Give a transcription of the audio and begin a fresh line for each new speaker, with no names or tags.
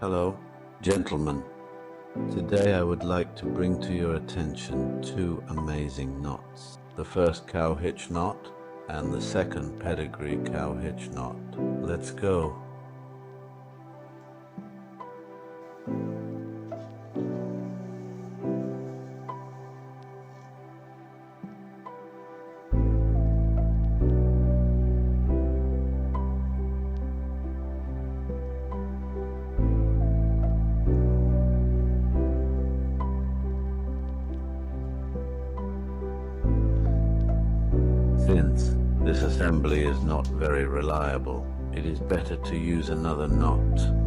Hello, gentlemen. Today I would like to bring to your attention two amazing knots. The first cow hitch knot and the second pedigree cow hitch knot. Let's go. Since this assembly is not very reliable, it is better to use another knot.